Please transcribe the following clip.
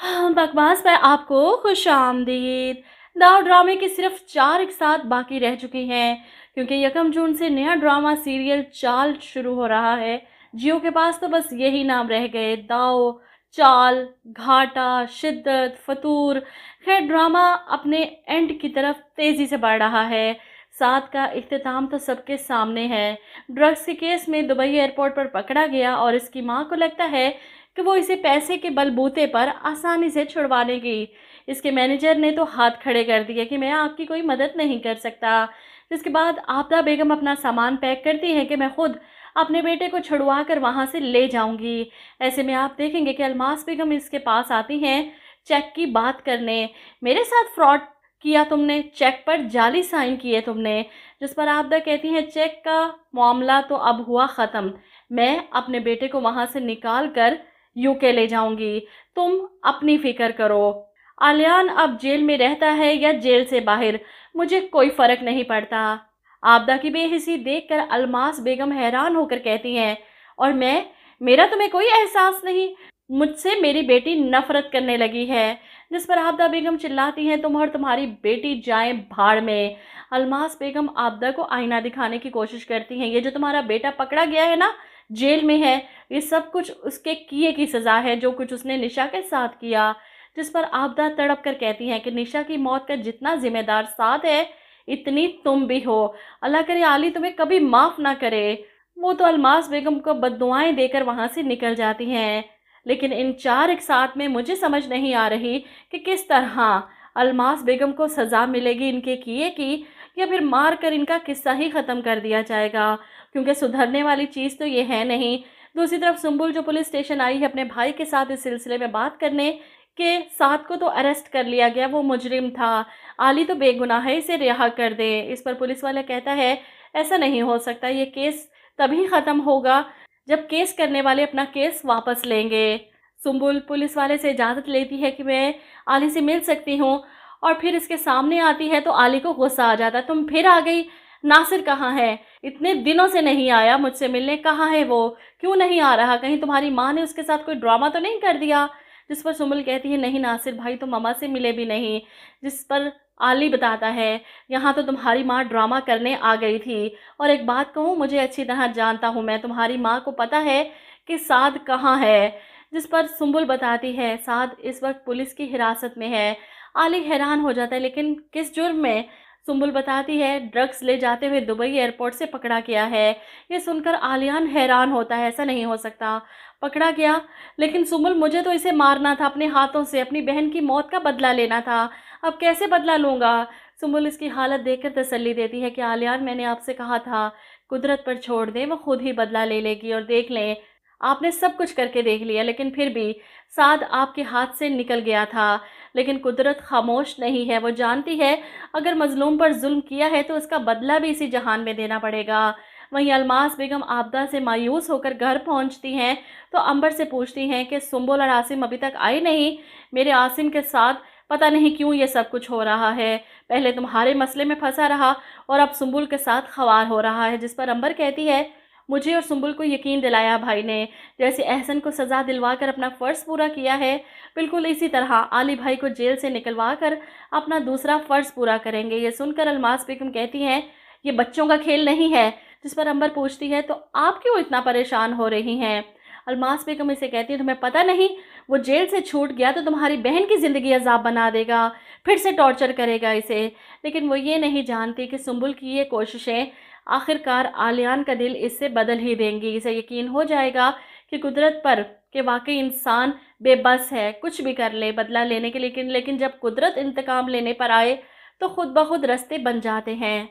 हाँ, बकवास पर आपको खुशामदीद। दाव ड्रामे की सिर्फ 4 एक साथ बाकी रह चुकी हैं क्योंकि 1 जून से नया ड्रामा सीरियल चाल शुरू हो रहा है। जियो के पास तो बस यही नाम रह गए, दाव, चाल, घाटा, शिद्दत, फतूर। खैर, ड्रामा अपने एंड की तरफ तेज़ी से बढ़ रहा है। 7 का इख्तिताम तो सबके सामने है। ड्रग्स के केस में दुबई एयरपोर्ट पर पकड़ा गया और इसकी मां को लगता है कि वो इसे पैसे के बलबूते पर आसानी से छुड़वा लेगी। इसके मैनेजर ने तो हाथ खड़े कर दिए कि मैं आपकी कोई मदद नहीं कर सकता। जिसके बाद आबदा बेगम अपना सामान पैक करती है कि मैं खुद अपने बेटे को छुड़वा कर वहाँ से ले जाऊंगी। ऐसे में आप देखेंगे कि अलमास बेगम इसके पास आती हैं चेक की बात करने। मेरे साथ फ्रॉड किया तुमने, चेक पर जाली साइन किए तुमने। जिस पर आबदा कहती हैं चेक का मामला तो अब हुआ ख़त्म, मैं अपने बेटे को वहाँ से निकाल कर यूके ले जाऊंगी, तुम अपनी फिक्र करो। आलियान अब जेल में रहता है या जेल से बाहर, मुझे कोई फर्क नहीं पड़ता। आबदा की बेहिसी देखकर अलमास बेगम हैरान होकर कहती हैं, और मेरा तुम्हें कोई एहसास नहीं, मुझसे मेरी बेटी नफरत करने लगी है। जिस पर आबदा बेगम चिल्लाती हैं, तुम और तुम्हारी बेटी जाएं भाड़ में। अलमास बेगम आबदा को आईना दिखाने की कोशिश करती हैं, ये जो तुम्हारा बेटा पकड़ा गया है ना, जेल में है, ये सब कुछ उसके किए की सज़ा है, जो कुछ उसने निशा के साथ किया। जिस पर आबदा तड़प कर कहती हैं कि निशा की मौत का जितना जिम्मेदार साथ है, इतनी तुम भी हो। अल्लाह करे आली तुम्हें कभी माफ़ ना करे। वो तो अलमास बेगम को बद्दुआएं देकर वहाँ से निकल जाती हैं। लेकिन इन 4 एक साथ में मुझे समझ नहीं आ रही कि किस तरह अलमास बेगम को सज़ा मिलेगी इनके किए की, या फिर मार कर इनका किस्सा ही ख़त्म कर दिया जाएगा, क्योंकि सुधरने वाली चीज़ तो ये है नहीं। दूसरी तरफ सुंबुल जो पुलिस स्टेशन आई है अपने भाई के साथ इस सिलसिले में बात करने के, 7 को तो अरेस्ट कर लिया गया, वो मुजरिम था, आली तो बेगुनाह है, इसे रिहा कर दे। इस पर पुलिस वाला कहता है ऐसा नहीं हो सकता, ये केस तभी ख़त्म होगा जब केस करने वाले अपना केस वापस लेंगे। सुंबुल पुलिस वाले से इजाज़त लेती है कि मैं आली से मिल सकती हूँ, और फिर इसके सामने आती है तो आली को गुस्सा आ जाता है, तुम फिर आ गई, नासिर कहाँ है, इतने दिनों से नहीं आया मुझसे मिलने, कहाँ है वो, क्यों नहीं आ रहा, कहीं तुम्हारी माँ ने उसके साथ कोई ड्रामा तो नहीं कर दिया। जिस पर सुंबुल कहती है नहीं नासिर भाई तो ममा से मिले भी नहीं। जिस पर आली बताता है यहाँ तो तुम्हारी माँ ड्रामा करने आ गई थी, और एक बात कहूँ, मुझे अच्छी तरह जानता हूँ मैं, तुम्हारी माँ को पता है कि साद कहाँ है। जिस पर सुंबुल बताती है साद इस वक्त पुलिस की हिरासत में है। आली हैरान हो जाता है, लेकिन किस जुर्म में। सुंबुल बताती है ड्रग्स ले जाते हुए दुबई एयरपोर्ट से पकड़ा गया है। ये सुनकर आलियान हैरान होता है, ऐसा नहीं हो सकता, पकड़ा गया, लेकिन सुंबुल मुझे तो इसे मारना था अपने हाथों से, अपनी बहन की मौत का बदला लेना था, अब कैसे बदला लूँगा। सुंबुल इसकी हालत देखकर तसल्ली देती है कि आलियान मैंने आपसे कहा था कुदरत पर छोड़ दें, वो खुद ही बदला ले लेगी, और देख लें आपने सब कुछ करके देख लिया, लेकिन फिर भी साद आपके हाथ से निकल गया था। लेकिन कुदरत खामोश नहीं है, वो जानती है अगर मजलूम पर जुल्म किया है तो उसका बदला भी इसी जहान में देना पड़ेगा। वहीं अलमास बेगम आपदा से मायूस होकर घर पहुंचती हैं तो अंबर से पूछती हैं कि सुंबुल और आसिम अभी तक आए नहीं, मेरे आसिम के साथ पता नहीं क्यों ये सब कुछ हो रहा है, पहले तुम्हारे मसले में फंसा रहा और अब सुंबुल के साथ खवार हो रहा है। जिस पर अंबर कहती है मुझे और सुंबुल को यकीन दिलाया भाई ने, जैसे एहसन को सज़ा दिलवा कर अपना फ़र्ज़ पूरा किया है, बिल्कुल इसी तरह आली भाई को जेल से निकलवा कर अपना दूसरा फ़र्ज़ पूरा करेंगे। ये सुनकर अलमास बेगम कहती हैं ये बच्चों का खेल नहीं है। जिस पर अंबर पूछती है तो आप क्यों इतना परेशान हो रही हैं। अलमास बेगम इसे कहती है तुम्हें पता नहीं, वो जेल से छूट गया तो तुम्हारी बहन की ज़िंदगी अजाब बना देगा, फिर से टॉर्चर करेगा इसे। लेकिन वो ये नहीं जानती कि सुंबुल की ये कोशिशें आखिरकार आलियान का दिल इससे बदल ही देंगी। इसे यकीन हो जाएगा कि कुदरत पर कि वाकई इंसान बेबस है, कुछ भी कर ले बदला लेने के, लेकिन जब कुदरत इंतकाम लेने पर आए तो खुद ब खुद रास्ते बन जाते हैं।